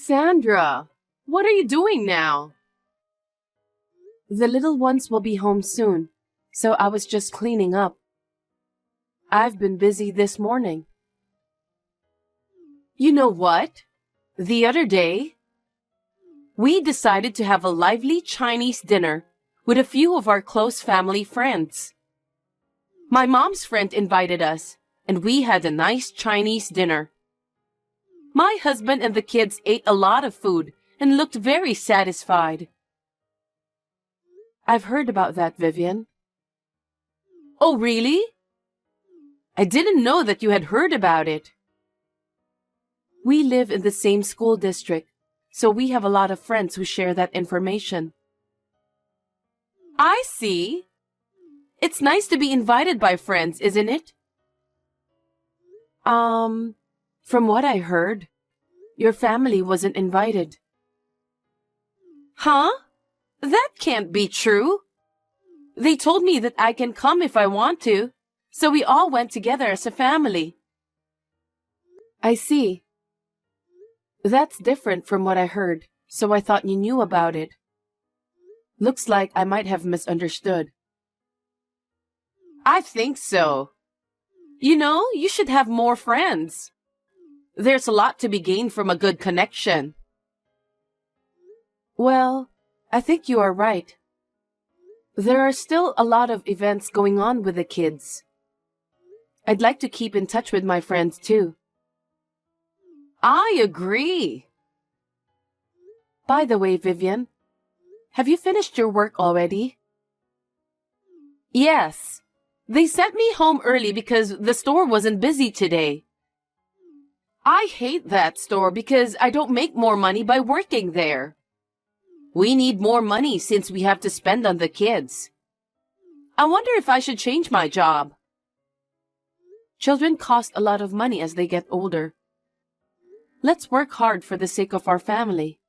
Sandra, what are you doing now? The little ones will be home soon, so I was just cleaning up. I've been busy this morning. You know what? The other day, we decided to have a lively Chinese dinner with a few of our close family friends. My mom's friend invited us, and we had a nice Chinese dinner. My husband and the kids ate a lot of food and looked very satisfied. I've heard about that, Vivian. Oh, really? I didn't know that you had heard about it. We live in the same school district, so we have a lot of friends who share that information. I see. It's nice to be invited by friends, isn't it? From what I heard, your family wasn't invited. Huh? That can't be true. They told me that I can come if I want to, so we all went together as a family. I see. That's different from what I heard, so I thought you knew about it. Looks like I might have misunderstood. I think so. You know, you should have more friends. There's a lot to be gained from a good connection. Well, I think you are right. There are still a lot of events going on with the kids. I'd like to keep in touch with my friends too. I agree. By the way, Vivian, have you finished your work already? Yes. They sent me home early because the store wasn't busy today. I hate that store because I don't make more money by working there. We need more money since we have to spend on the kids. I wonder if I should change my job. Children cost a lot of money as they get older. Let's work hard for the sake of our family.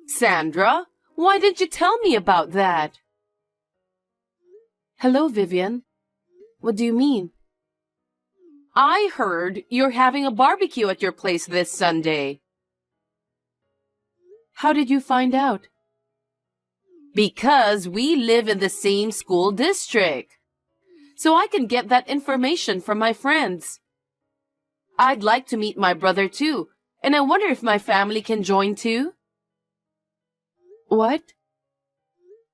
Sandra, why didn't you tell me about that? Hello, Vivian. What do you mean? I heard you're having a barbecue at your place this Sunday. How did you find out? Because we live in the same school district. So I can get that information from my friends. I'd like to meet my brother too, and I wonder if my family can join too. What?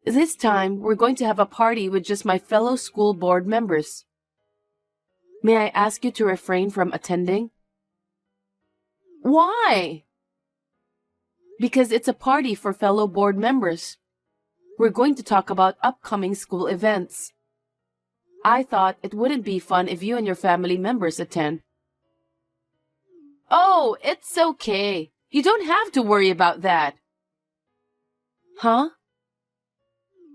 This time, we're going to have a party with just my fellow school board members. May I ask you to refrain from attending? Why? Because it's a party for fellow board members. We're going to talk about upcoming school events. I thought it wouldn't be fun if you and your family members attend. Oh, it's okay. You don't have to worry about that. Huh?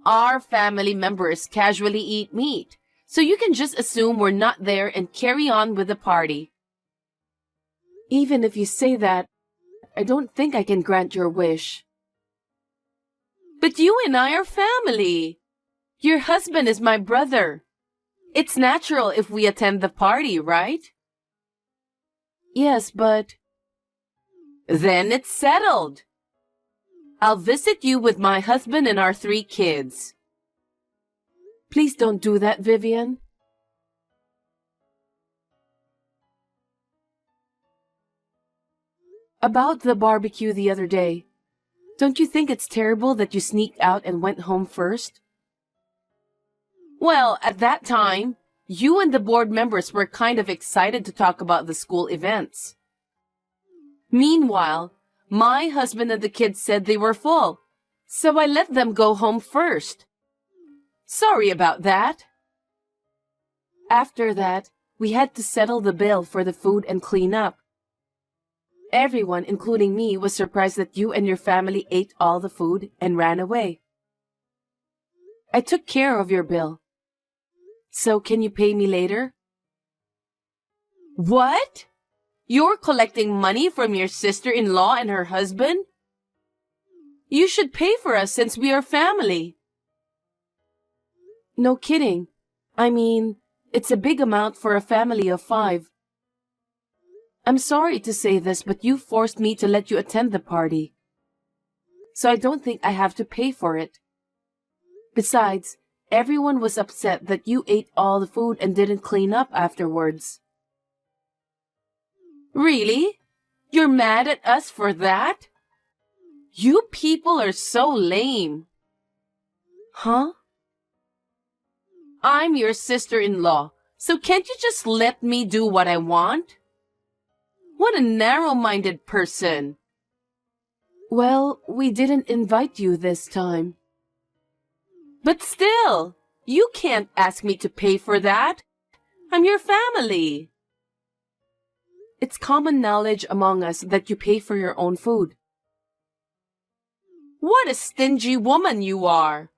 Our family members casually eat meat, so you can just assume we're not there and carry on with the party. Even if you say that, I don't think I can grant your wish. But you and I are family. Your husband is my brother. It's natural if we attend the party, right? Yes, but... Then it's settled. I'll visit you with my husband and our 3 kids. Please don't do that, Vivian. About the barbecue the other day, don't you think it's terrible that you sneaked out and went home first? Well, at that time, you and the board members were kind of excited to talk about the school events. Meanwhile, my husband and the kids said they were full, so I let them go home first. Sorry about that. After that, we had to settle the bill for the food and clean up. Everyone, including me, was surprised that you and your family ate all the food and ran away. I took care of your bill. So can you pay me later? What? You're collecting money from your sister-in-law and her husband? You should pay for us since we are family. No kidding. I mean, It's a big amount for a family of 5. I'm sorry to say this, but you forced me to let you attend the party. So I don't think I have to pay for it. Besides, everyone was upset that you ate all the food and didn't clean up afterwards. Really? You're mad at us for that? You people are so lame. Huh? I'm your sister-in-law, so can't you just let me do what I want? What a narrow-minded person. Well, we didn't invite you this time. But still, you can't ask me to pay for that. I'm your family. It's common knowledge among us that you pay for your own food. What a stingy woman you are.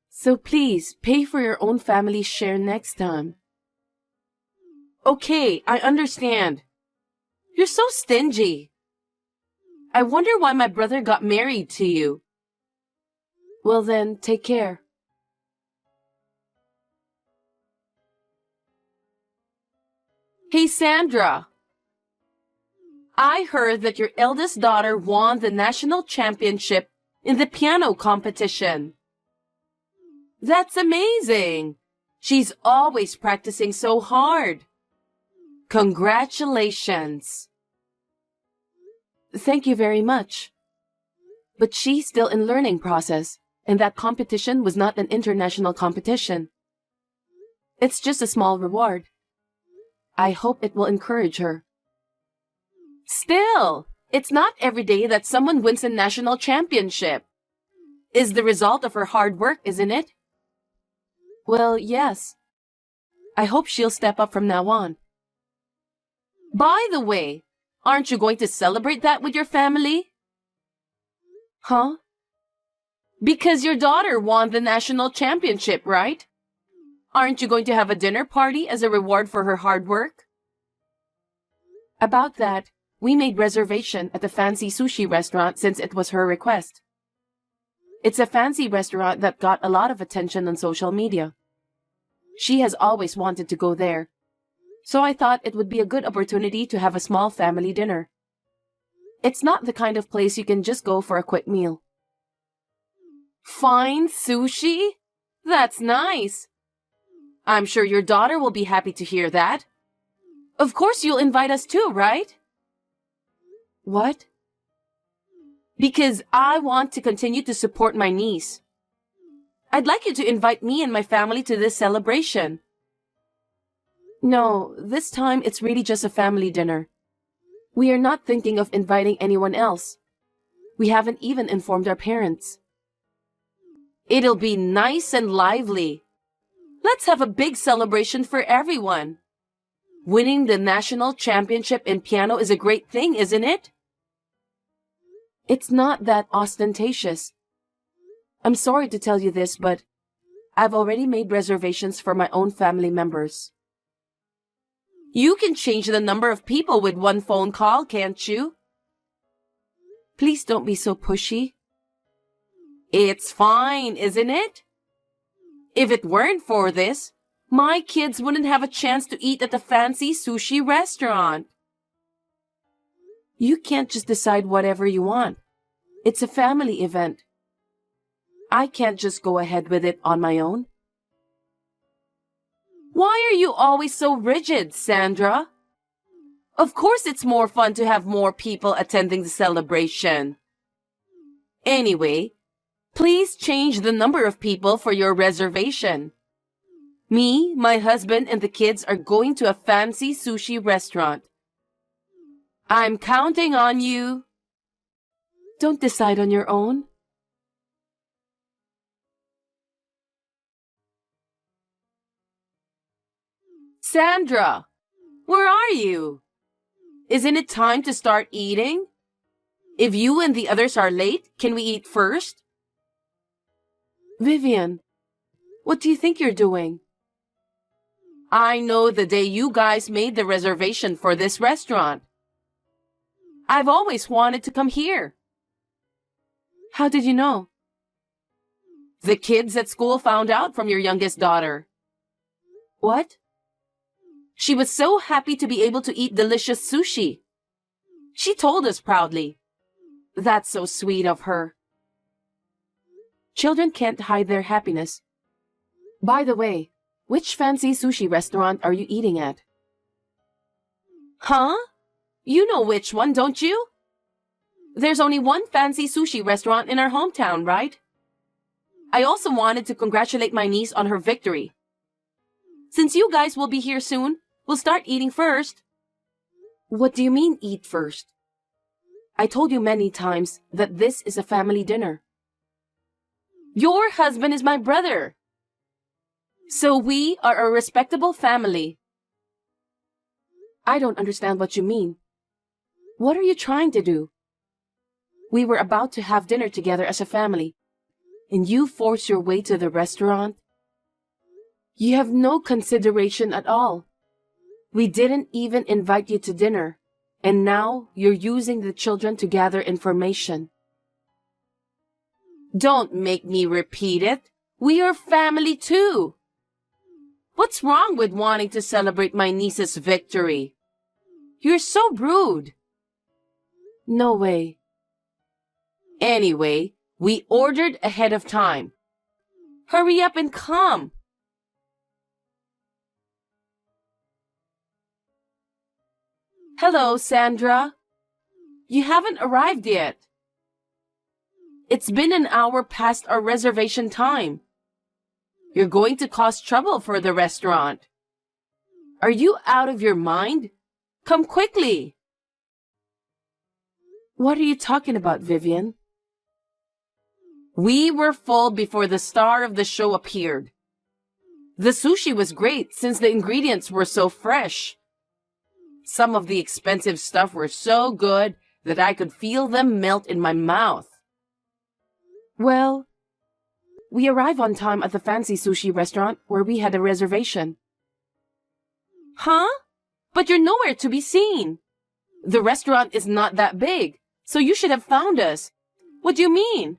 So please, pay for your own family's share next time. Okay, I understand. You're so stingy. I wonder why my brother got married to you. Well then, take care. Hey, Sandra. I heard that your eldest daughter won the national championship in the piano competition. That's amazing. She's always practicing so hard. Congratulations. Thank you very much. But she's still in learning process, and that competition was not an international competition. It's just a small reward. I hope it will encourage her. Still, it's not every day that someone wins a national championship. Is the result of her hard work, isn't it? Well, yes. I hope she'll step up from now on. By the way, aren't you going to celebrate that with your family? Huh? Because your daughter won the national championship, right? Aren't you going to have a dinner party as a reward for her hard work? About that, we made reservation at a fancy sushi restaurant since it was her request. It's a fancy restaurant that got a lot of attention on social media. She has always wanted to go there, so I thought it would be a good opportunity to have a small family dinner. It's not the kind of place you can just go for a quick meal. Fine sushi? That's nice. I'm sure your daughter will be happy to hear that. Of course you'll invite us too, right? What? Because I want to continue to support my niece. I'd like you to invite me and my family to this celebration. No, this time it's really just a family dinner. We are not thinking of inviting anyone else. We haven't even informed our parents. It'll be nice and lively. Let's have a big celebration for everyone. Winning the national championship in piano is a great thing, isn't it? It's not that ostentatious. I'm sorry to tell you this, but I've already made reservations for my own family members. You can change the number of people with one phone call, can't you? Please don't be so pushy. It's fine, isn't it? If it weren't for this, my kids wouldn't have a chance to eat at the fancy sushi restaurant. You can't just decide whatever you want. It's a family event. I can't just go ahead with it on my own. Why are you always so rigid, Sandra? Of course it's more fun to have more people attending the celebration. Anyway, please change the number of people for your reservation. Me, my husband, and the kids are going to a fancy sushi restaurant. I'm counting on you. Don't decide on your own. Sandra, where are you? Isn't it time to start eating? If you and the others are late, can we eat first? Vivian, what do you think you're doing? I know the day you guys made the reservation for this restaurant. I've always wanted to come here. How did you know? The kids at school found out from your youngest daughter. What? She was so happy to be able to eat delicious sushi. She told us proudly. That's so sweet of her. Children can't hide their happiness. By the way, which fancy sushi restaurant are you eating at? Huh? You know which one, don't you? There's only one fancy sushi restaurant in our hometown, right? I also wanted to congratulate my niece on her victory. Since you guys will be here soon, we'll start eating first. What do you mean, eat first? I told you many times that this is a family dinner. Your husband is my brother. So we are a respectable family. I don't understand what you mean. What are you trying to do? We were about to have dinner together as a family, and you force your way to the restaurant? You have no consideration at all. We didn't even invite you to dinner, and now you're using the children to gather information. Don't make me repeat it. We are family too. What's wrong with wanting to celebrate my niece's victory? You're so rude. No way. Anyway, we ordered ahead of time. Hurry up and come. Hello, Sandra. You haven't arrived yet. It's been an hour past our reservation time. You're going to cause trouble for the restaurant. Are you out of your mind? Come quickly. What are you talking about, Vivian? We were full before the star of the show appeared. The sushi was great since the ingredients were so fresh. Some of the expensive stuff were so good that I could feel them melt in my mouth. Well, we arrived on time at the fancy sushi restaurant where we had a reservation. Huh? But you're nowhere to be seen. The restaurant is not that big, so you should have found us. What do you mean?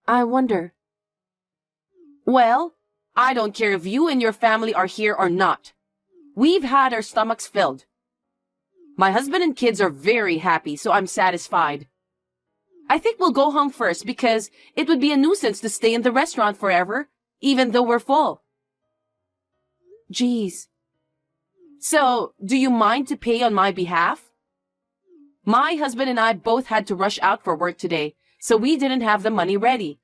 I wonder. Well, I don't care if you and your family are here or not. We've had our stomachs filled. My husband and kids are very happy, so I'm satisfied. I think we'll go home first because it would be a nuisance to stay in the restaurant forever, even though we're full. Geez. So, do you mind to pay on my behalf? My husband and I both had to rush out for work today, so we didn't have the money ready.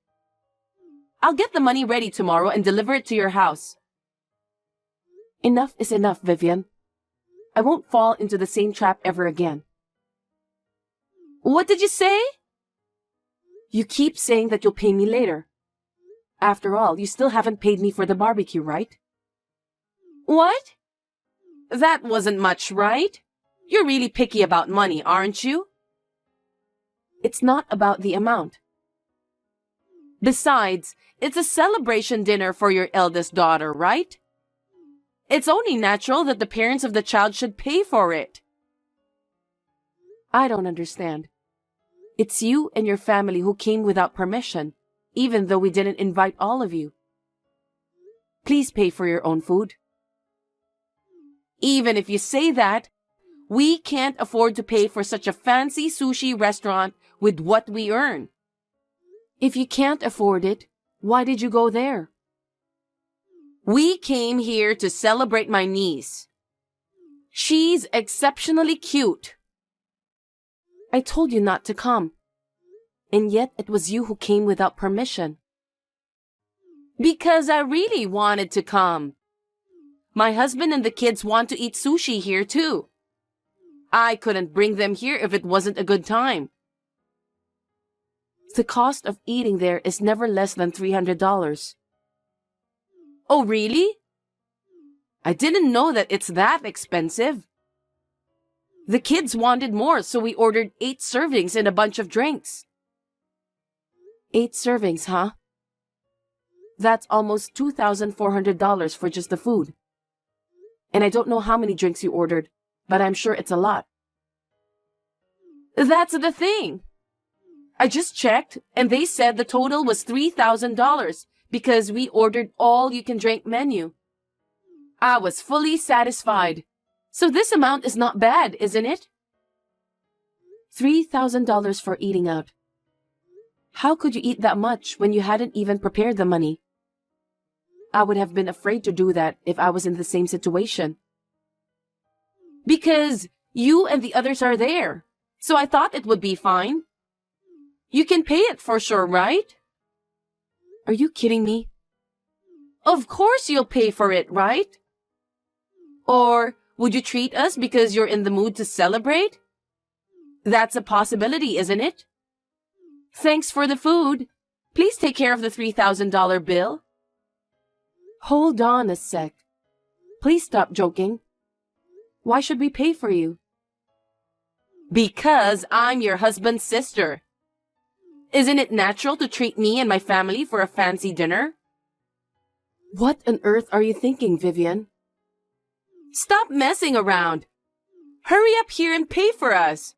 I'll get the money ready tomorrow and deliver it to your house. Enough is enough, Vivian. I won't fall into the same trap ever again. What did you say? You keep saying that you'll pay me later. After all, you still haven't paid me for the barbecue, right? What? That wasn't much, right? You're really picky about money, aren't you? It's not about the amount. Besides, it's a celebration dinner for your eldest daughter, right? It's only natural that the parents of the child should pay for it. I don't understand. It's you and your family who came without permission, even though we didn't invite all of you. Please pay for your own food. Even if you say that, we can't afford to pay for such a fancy sushi restaurant with what we earn. If you can't afford it, why did you go there? We came here to celebrate my niece. She's exceptionally cute. I told you not to come. And yet it was you who came without permission. Because I really wanted to come. My husband and the kids want to eat sushi here too. I couldn't bring them here if it wasn't a good time. The cost of eating there is never less than $300. Oh, really? I didn't know that it's that expensive. The kids wanted more, so we ordered 8 servings and a bunch of drinks. 8 servings, huh? That's almost $2,400 for just the food. And I don't know how many drinks you ordered, but I'm sure it's a lot. That's the thing. I just checked, and they said the total was $3,000 because we ordered all-you-can-drink menu. I was fully satisfied. So this amount is not bad, isn't it? $3,000 for eating out. How could you eat that much when you hadn't even prepared the money? I would have been afraid to do that if I was in the same situation. Because you and the others are there, so I thought it would be fine. You can pay it for sure, right? Are you kidding me? Of course you'll pay for it, right? Or would you treat us because you're in the mood to celebrate? That's a possibility, isn't it? Thanks for the food. Please take care of the $3,000 bill. Hold on a sec. Please stop joking. Why should we pay for you? Because I'm your husband's sister. Isn't it natural to treat me and my family for a fancy dinner? What on earth are you thinking, Vivian? Stop messing around. Hurry up here and pay for us.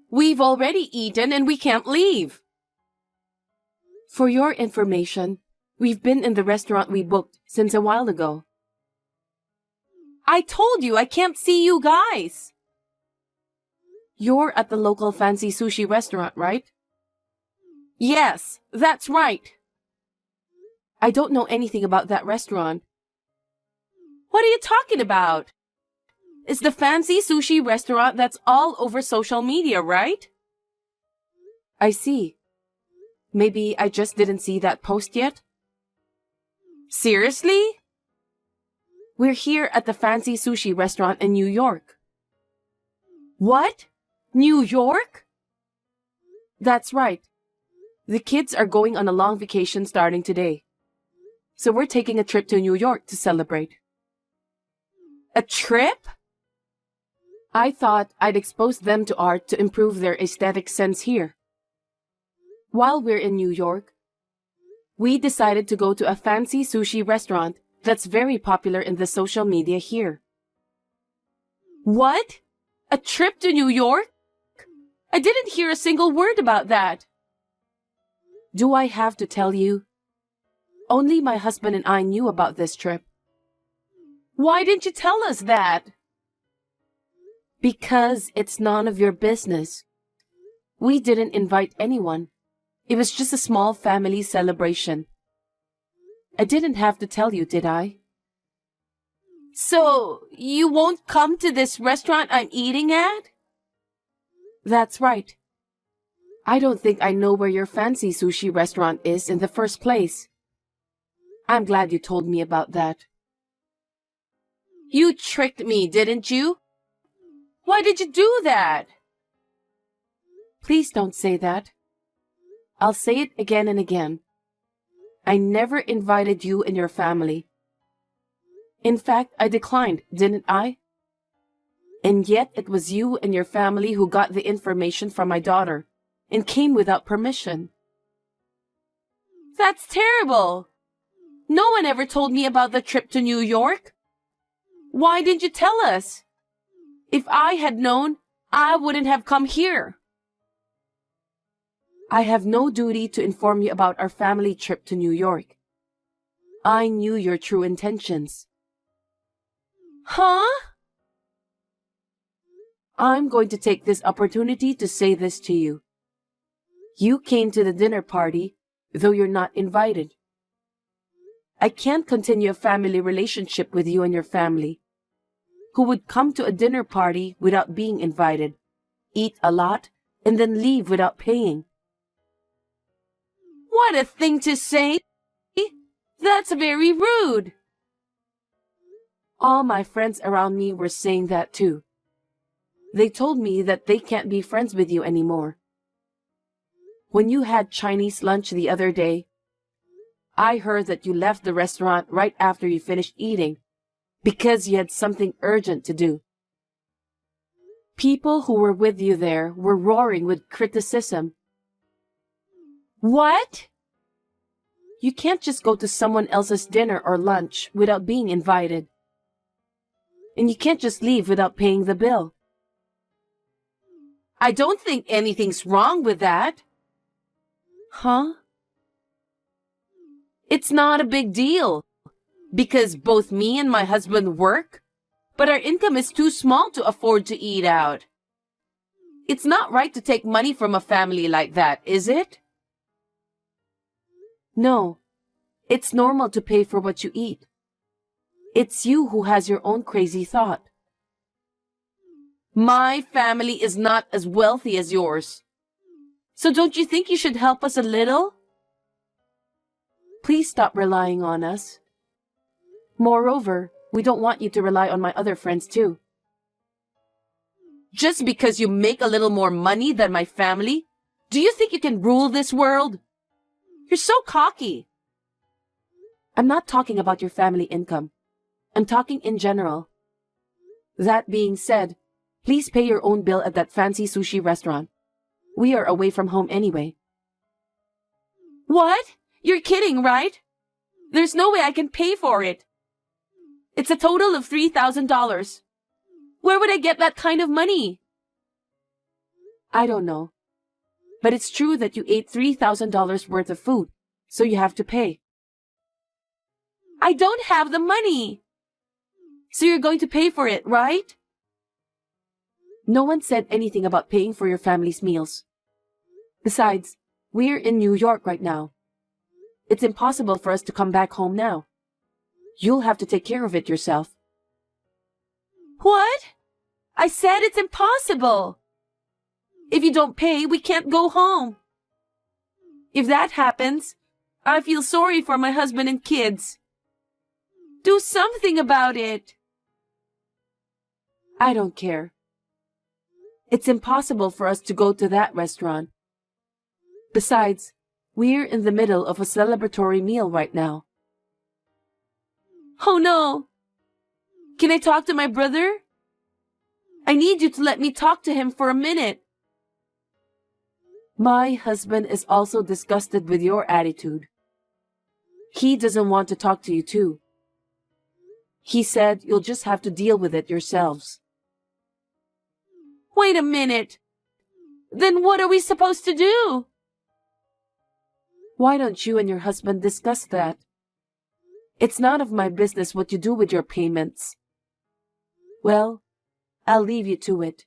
We've already eaten and we can't leave. For your information, we've been in the restaurant we booked since a while ago. I told you I can't see you guys. You're at the local fancy sushi restaurant, right? Yes, that's right. I don't know anything about that restaurant. What are you talking about? It's the fancy sushi restaurant that's all over social media, right? I see. Maybe I just didn't see that post yet? Seriously? We're here at the fancy sushi restaurant in New York. What? New York? That's right. The kids are going on a long vacation starting today. So we're taking a trip to New York to celebrate. A trip? I thought I'd expose them to art to improve their aesthetic sense here. While we're in New York, we decided to go to a fancy sushi restaurant that's very popular in the social media here. What? A trip to New York? I didn't hear a single word about that. Do I have to tell you? Only my husband and I knew about this trip. Why didn't you tell us that? Because it's none of your business. We didn't invite anyone. It was just a small family celebration. I didn't have to tell you, did I? So, you won't come to this restaurant I'm eating at? That's right. I don't think I know where your fancy sushi restaurant is in the first place. I'm glad you told me about that. You tricked me, didn't you? Why did you do that? Please don't say that. I'll say it again and again. I never invited you and your family. In fact, I declined, didn't I? And yet it was you and your family who got the information from my daughter and came without permission. That's terrible. No one ever told me about the trip to New York. Why didn't you tell us? If I had known, I wouldn't have come here. I have no duty to inform you about our family trip to New York. I knew your true intentions. Huh? I'm going to take this opportunity to say this to you. You came to the dinner party, though you're not invited. I can't continue a family relationship with you and your family, who would come to a dinner party without being invited, eat a lot, and then leave without paying. What a thing to say! That's very rude. All my friends around me were saying that too. They told me that they can't be friends with you anymore. When you had Chinese lunch the other day, I heard that you left the restaurant right after you finished eating because you had something urgent to do. People who were with you there were roaring with criticism. What? You can't just go to someone else's dinner or lunch without being invited. And you can't just leave without paying the bill. I don't think anything's wrong with that. Huh? It's not a big deal. Because both me and my husband work, but our income is too small to afford to eat out. It's not right to take money from a family like that, is it? No, it's normal to pay for what you eat. It's you who has your own crazy thought. My family is not as wealthy as yours. So don't you think you should help us a little? Please stop relying on us. Moreover, we don't want you to rely on my other friends too. Just because you make a little more money than my family, do you think you can rule this world? You're so cocky. I'm not talking about your family income. I'm talking in general. That being said, please pay your own bill at that fancy sushi restaurant. We are away from home anyway. What? You're kidding, right? There's no way I can pay for it. It's a total of $3,000. Where would I get that kind of money? I don't know. But it's true that you ate $3,000 worth of food, so you have to pay. I don't have the money. So you're going to pay for it, right? No one said anything about paying for your family's meals. Besides, we're in New York right now. It's impossible for us to come back home now. You'll have to take care of it yourself. What? I said it's impossible. If you don't pay, we can't go home. If that happens, I feel sorry for my husband and kids. Do something about it. I don't care. It's impossible for us to go to that restaurant. Besides, we're in the middle of a celebratory meal right now. Oh no! Can I talk to my brother? I need you to let me talk to him for a minute. My husband is also disgusted with your attitude. He doesn't want to talk to you too. He said you'll just have to deal with it yourselves. Wait a minute. Then what are we supposed to do? Why don't you and your husband discuss that? It's none of my business what you do with your payments. Well, I'll leave you to it.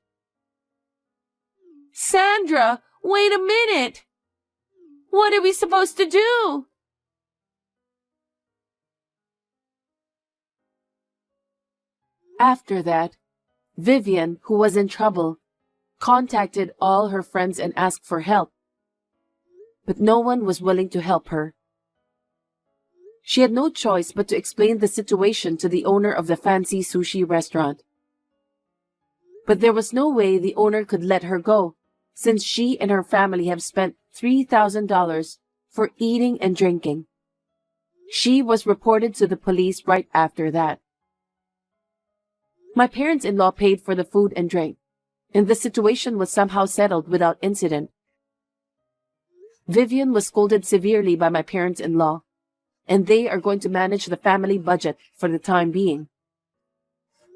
Sandra, wait a minute. What are we supposed to do? After that, Vivian, who was in trouble, contacted all her friends and asked for help. But no one was willing to help her. She had no choice but to explain the situation to the owner of the fancy sushi restaurant. But there was no way the owner could let her go, since she and her family have spent $3,000 for eating and drinking. She was reported to the police right after that. My parents-in-law paid for the food and drink, and the situation was somehow settled without incident. Vivian was scolded severely by my parents-in-law, and they are going to manage the family budget for the time being.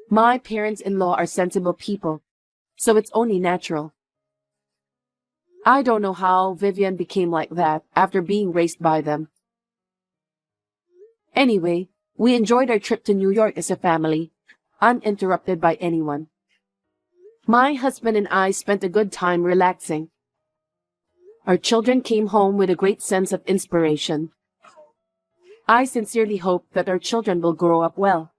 My parents-in-law are sensible people, so it's only natural. I don't know how Vivian became like that after being raised by them. Anyway, we enjoyed our trip to New York as a family, uninterrupted by anyone. My husband and I spent a good time relaxing. Our children came home with a great sense of inspiration. I sincerely hope that our children will grow up well.